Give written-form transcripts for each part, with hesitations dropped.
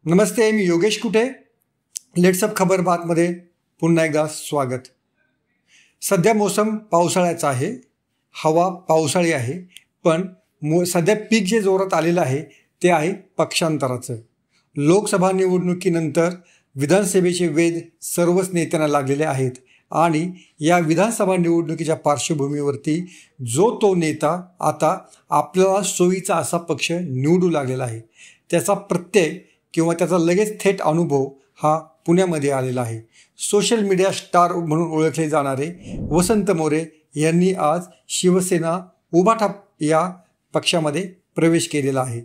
नमस्ते, मी योगेश कुटे. लेट्सअप खबर बातमध्ये पुन्हा एकदा स्वागत. सध्या मोसम पावसाळ्याचा आहे, हवा पावसाळी आहे, पण सध्या पीक जे जोरात आलेलं आहे ते आहे पक्षांतराचं. लोकसभा निवडणुकीनंतर विधानसभेचे वेध सर्वच नेत्यांना लागलेले आहेत आणि या विधानसभा निवडणुकीच्या पार्श्वभूमीवरती जो तो नेता आता आपल्याला सोयीचा असा पक्ष निवडू लागलेला आहे. त्याचा प्रत्यय किंवा त्याचा लगेच थेट अनुभव हा पुण्यामध्ये आलेला आहे. सोशल मीडिया स्टार म्हणून ओळखले जाणारे वसंत मोरे यांनी आज शिवसेना उभाटा या पक्षामध्ये प्रवेश केलेला आहे.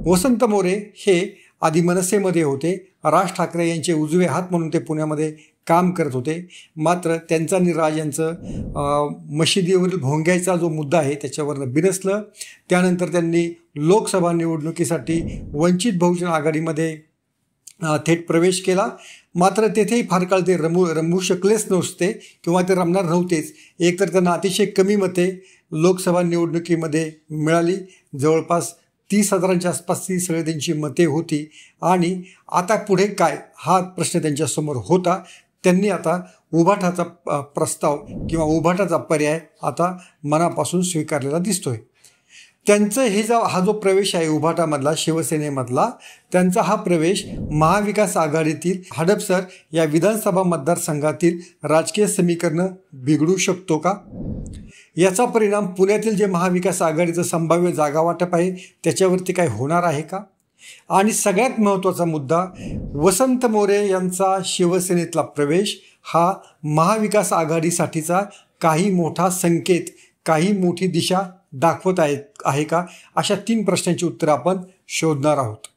वसंत मोरे हे आधी मनसेमध्ये होते. राज ठाकरे यांचे उजवे हात म्हणून ते पुण्यामध्ये काम करत होते. मात्र त्यांचा आणि राज यांचं मशिदीवरील भोंग्याचा जो मुद्दा आहे त्याच्यावरनं बिनसलं. त्यानंतर त्यांनी लोकसभा निवडणुकीसाठी वंचित बहुजन आघाडीमध्ये थेट प्रवेश केला. मात्र तेथेही फार काळ ते रमू शकलेच नसते किंवा ते रमणार नव्हतेच. एकतर त्यांना अतिशय कमी मते लोकसभा निवडणुकीमध्ये मिळाली. जवळपास 30,000च्या आसपास ती सगळी त्यांची मते होती आणि आता पुढे काय हा प्रश्न त्यांच्यासमोर होता. त्यांनी आता उभाटाचा प्रस्ताव किंवा उभाटाचा पर्याय आता मनापासून स्वीकारलेला दिसतोय. त्यांचं हा जो प्रवेश आहे उभाटामधला, शिवसेनेमधला, त्यांचा हा प्रवेश महाविकास आघाडीतील हडपसर या विधानसभा मतदारसंघातील राजकीय समीकरणं बिघडू शकतो का? याचा परिणाम पुण्यातील जे महाविकास आघाडीचं संभाव्य जागा वाटप आहे त्याच्यावरती काय होणार आहे का? आणि सगळ्यात महत्त्वाचा मुद्दा, वसंत मोरे यांचा शिवसेनेतला प्रवेश हा महाविकास आघाडीसाठीचा काही मोठा संकेत, काही मोठी दिशा दाखवत आहे का? अशा 3 प्रश्नांची उत्तरं आपण शोधणार आहोत.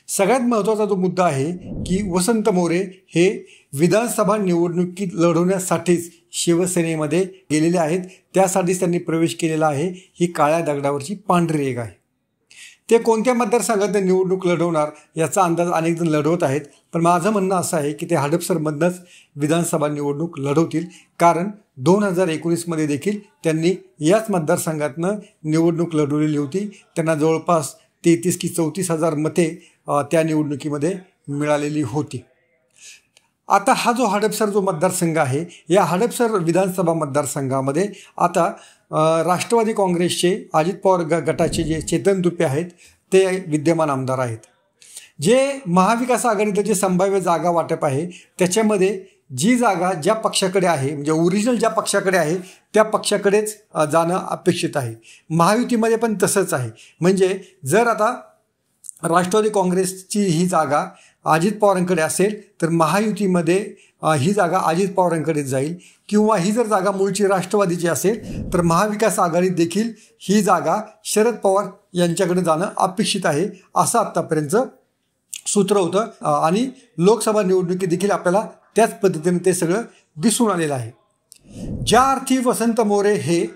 सगळ्यात महत्त्वाचा जो मुद्दा आहे की वसंत मोरे हे विधानसभा निवडणुकीत लढवण्यासाठीच शिवसेनेमध्ये गेलेले आहेत. त्यासाठीच त्यांनी प्रवेश केलेला आहे. ही काळ्या दगडावरची पांढरी रेघ आहे. ते कोणत्या मतदारसंघात निवडणूक लढवणार याचा अंदाज अनेक जण लढवत आहेत, पण माझं म्हणणं असं आहे की ते हडपसरमधनंच विधानसभा निवडणूक लढवतील. कारण 2019मध्ये देखील त्यांनी याच मतदारसंघातनं निवडणूक लढवलेली होती. त्यांना जवळपास 33 की 34,000 मते त्या निवडणुकीमध्ये मिळालेली होती. आता हा जो हडपसर जो मतदारसंघ आहे, या हडपसर विधानसभा मतदारसंघामध्ये आता राष्ट्रवादी काँग्रेसचे अजित पवार गटाचे जे चेतन तुपे आहेत ते विद्यमान आमदार आहेत. जे महाविकास आघाडीचं जे संभाव्य जागा वाटप आहे त्याच्यामध्ये जी जागा ज्या पक्षाकडे आहे, म्हणजे ओरिजिनल ज्या पक्षाकडे आहे त्या पक्षाकडेच जाणं अपेक्षित आहे. महायुतीमध्ये पण तसंच आहे. म्हणजे जर आता राष्ट्रवादी काँग्रेसची ही जागा अजित पवारांकडे असेल तर महायुतीमध्ये ही जागा अजित पवारांकडे जाईल, किंवा ही जर जागा मूळची राष्ट्रवादीची असेल तर महाविकास आघाडीत देखील ही जागा शरद पवार यांच्याकडे जाणं अपेक्षित आहे, असं आत्तापर्यंत सूत्र होतं. आणि लोकसभा निवडणुकीत देखील आपल्याला त्याच पद्धतीने ते सगळं दिसून आलेलं आहे. ज्या अर्थी वसंत मोरे हे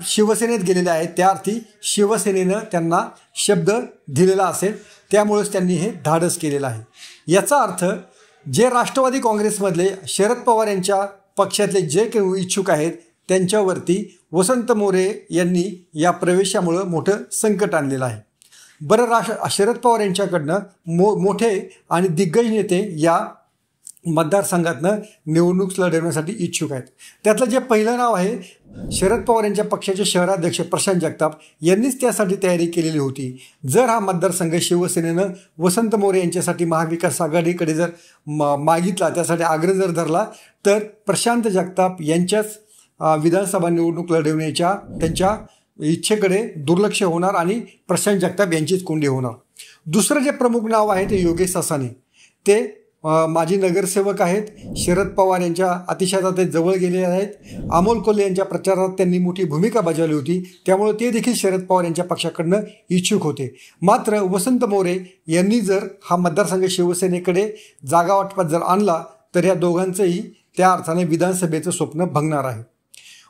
शिवसेनेत गेलेले आहेत त्या अर्थी शिवसेनेनं त्यांना शब्द दिलेला असेल, त्यामुळेच त्यांनी हे धाडस केलेलं आहे. याचा अर्थ जे राष्ट्रवादी काँग्रेसमधले शरद पवार यांच्या पक्षातले जे काही इच्छुक आहेत त्यांच्यावरती वसंत मोरे यांनी या प्रवेशामुळं मोठं संकट आणलेलं आहे. बरं, शरद पवार यांच्याकडनं मोठे आणि दिग्गज नेते या मतदारसंघातनं निवडणूक लढवण्यासाठी इच्छुक आहेत. त्यातलं जे पहिलं नाव आहे, शरद पवार यांच्या पक्षाचे शहराध्यक्ष प्रशांत जगताप यांनीच त्यासाठी तयारी केलेली होती. जर हा मतदारसंघ शिवसेनेनं वसंत मोरे यांच्यासाठी महाविकास आघाडीकडे जर मागितला, त्यासाठी आग्रह जर धरला, तर प्रशांत जगताप यांच्याच विधानसभा निवडणूक लढवण्याच्या त्यांच्या इच्छेकडे दुर्लक्ष होणार आणि प्रशांत जगताप यांचीच कोंडी होणार. दुसरं जे प्रमुख नाव आहे ते योगेश सासाने. ते माजी नगरसेवक आहेत. शरद पवार यांच्या अतिशय ते जवळ गेलेले आहेत. अमोल कोल्हे यांच्या प्रचारात त्यांनी मोठी भूमिका बजावली होती, त्यामुळे ते देखील शरद पवार यांच्या पक्षाकडनं इच्छुक होते. मात्र वसंत मोरे यांनी जर हा मतदारसंघ शिवसेनेकडे जागा वाटपात जर आणला तर या दोघांचंही त्या अर्थाने विधानसभेचं स्वप्न भंगणार आहे.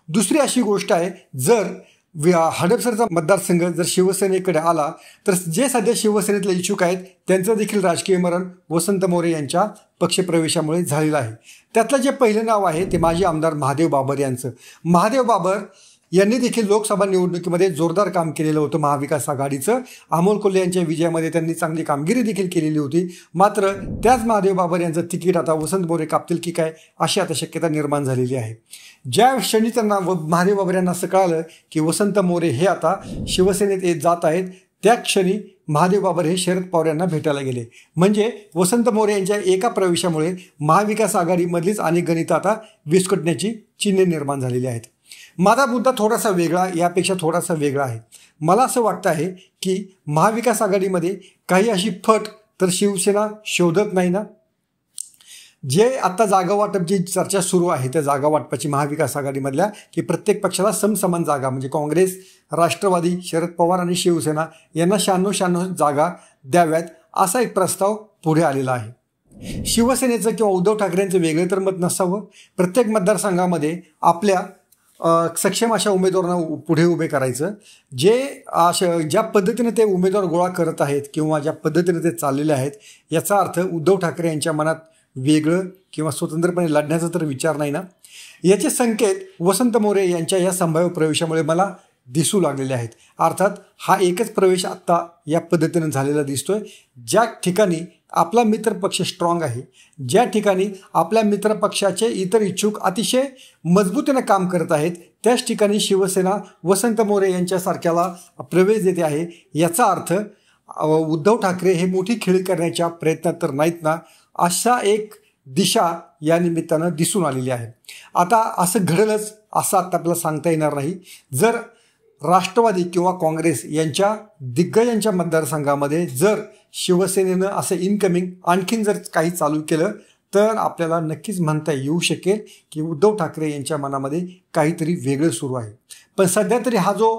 दुसरी अशी गोष्ट आहे, जर हडपसरचा मतदारसंघ जर शिवसेनेकडे आला तर जे सध्या शिवसेनेतले इच्छुक आहेत त्यांचं देखील राजकीय मरण वसंत मोरे यांच्या पक्षप्रवेशामुळे झालेलं आहे. त्यातलं जे पहिलं नाव आहे ते माजी आमदार महादेव बाबर यांचं. महादेव बाबर यांनी देखील लोकसभा निवडणुकीमध्ये जोरदार काम केलेलं होतं महाविकास आघाडीचं. अमोल कोल्हे यांच्या विजयामध्ये त्यांनी चांगली कामगिरी देखील केलेली होती. मात्र त्याच महादेव बाबर यांचं तिकीट आता वसंत मोरे कापतील की काय अशी आता शक्यता निर्माण झालेली आहे. ज्या क्षणी त्यांना महादेव बाबर यांना असं कळालं की वसंत मोरे हे आता शिवसेनेत जात आहेत, त्या क्षणी महादेव बाबर हे शरद पवार यांना भेटायला गेले. म्हणजे वसंत मोरे यांच्या एका प्रवेशामुळे महाविकास आघाडीमधलीच अनेक गणितं आता विस्कटण्याची चिन्हे निर्माण झालेली आहेत. माझा मुद्दा थोडासा वेगळा, यापेक्षा थोडासा वेगळा आहे. मला असं वाटतं आहे की महाविकास आघाडीमध्ये काही अशी फट तर शिवसेना शोधत नाही ना. जे आता जागा वाटपची चर्चा सुरू आहे त्या जागा वाटपाची महाविकास आघाडीमधल्या की प्रत्येक पक्षाला समसमान जागा, म्हणजे काँग्रेस, राष्ट्रवादी, शरद पवार आणि शिवसेना यांना 96 जागा द्याव्यात असा एक प्रस्ताव पुढे आलेला आहे. शिवसेनेचं किंवा उद्धव ठाकरेंचं वेगळं तर मत नसावं. प्रत्येक मतदारसंघामध्ये आपल्या सक्षम अशा उमेदवारांना पुढे उभे करायचं. ज्या पद्धतीने ते उमेदवार गोळा करत आहेत किंवा ज्या पद्धतीने ते चाललेले आहेत, याचा अर्थ उद्धव ठाकरे यांच्या मनात वेगळं किंवा स्वतंत्रपणे लढण्याचा तर विचार नाही ना. याचे संकेत वसंत मोरे यांच्या या संभाव्य प्रवेशामुळे मला दिसू लागलेले आहेत. अर्थात हा एकच प्रवेश आत्ता या पद्धतीनं झालेला दिसतोय. ज्या ठिकाणी आपला मित्रपक्ष स्ट्रॉंग आहे, ज्या ठिकाणी आपल्या मित्रपक्षाचे इतर इच्छुक अतिशय मजबूतीनं काम करत आहेत, त्याच ठिकाणी शिवसेना वसंत मोरे यांच्यासारख्याला प्रवेश देते आहे. याचा अर्थ उद्धव ठाकरे हे मोठी खेळी करण्याच्या प्रयत्नात तर नाहीत ना, अशा एक दिशा या निमित्तानं दिसून आलेली आहे. आता असं घडेलच असं आता आपल्याला सांगता येणार नाही. जर राष्ट्रवादी किंवा काँग्रेस यांच्या दिग्गजांच्या मतदारसंघामध्ये जर शिवसेनेनं असं इनकमिंग आणखीन जर काही चालू केलं तर आपल्याला नक्कीच म्हणता येऊ शकेल की उद्धव ठाकरे यांच्या मनामध्ये काहीतरी वेगळं सुरू आहे. पण सध्या तरी हा जो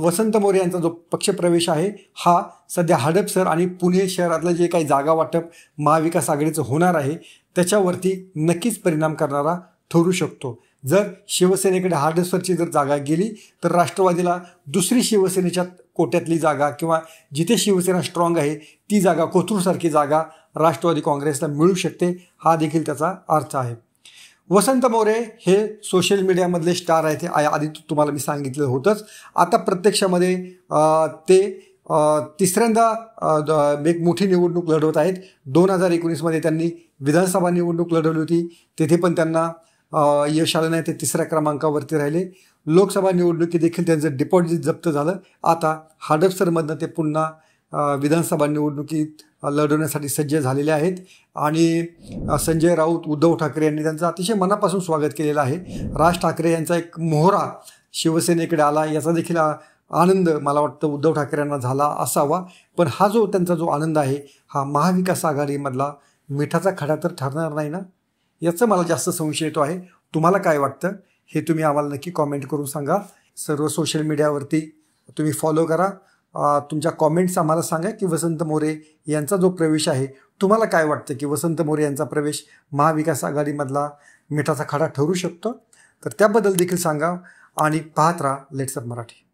वसंत मोरे यांचा जो पक्षप्रवेश आहे हा सध्या हडपसर आणि पुणे शहरातलं जे काही जागा वाटप महाविकास आघाडीचं होणार आहे त्याच्यावरती नक्कीच परिणाम करणारा ठरू शकतो. जर शिवसेनेकडे हडपसरची जर जागा गेली तर राष्ट्रवादीला दुसरी शिवसेनेच्या कोट्यातली जागा किंवा जिथे शिवसेना स्ट्रॉंग आहे ती जागा, कोथरूडसारखी जागा राष्ट्रवादी काँग्रेसला मिळू शकते. हा देखील त्याचा अर्थ आहे. वसंत मोरे हे सोशल मीडियामधले स्टार आहेत, हे आधी तुम्हाला मी सांगितलं होतंच. आता प्रत्यक्षामध्ये ते तिसऱ्यांदा एक मोठी निवडणूक लढवत आहेत. 2019मध्ये त्यांनी विधानसभा निवडणूक लढवली होती, तेथे पण त्यांना यश आलं नाही, ते तिसऱ्या क्रमांकावरती राहिले. लोकसभा निवडणुकीत देखील त्यांचं डिपॉझिट जप्त झालं. आता हडपसरमधनं ते पुन्हा विधानसभा निवडणुकीत लढवण्यासाठी सज्ज झालेले आहेत आणि संजय राऊत, उद्धव ठाकरे यांनी त्यांचं अतिशय मनापासून स्वागत केलेलं आहे. राज ठाकरे यांचा एक मोहरा शिवसेनेकडे आला याचा देखील आनंद मला वाटतं उद्धव ठाकरे यांना झाला असावा. पण हा जो त्यांचा जो आनंद आहे हा महाविकास आघाडीमधला मिठाचा खडा तर ठरणार नाही ना, याचं मला जास्त संशय येतो आहे. तुम्हाला काय वाटतं हे तुम्ही आम्हाला नक्की कॉमेंट करून सांगा. सर्व सोशल मीडियावरती तुम्ही फॉलो करा. तुमच्या कॉमेंट्स आम्हाला सांगा की वसंत मोरे यांचा जो प्रवेश आहे तुम्हाला काय वाटतं की वसंत मोरे यांचा प्रवेश महाविकास आघाडीमधला मिठाचा खडा ठरू शकतो, तर त्याबद्दल देखील सांगा. आणि पाहत राहा लेट्स अप मराठी.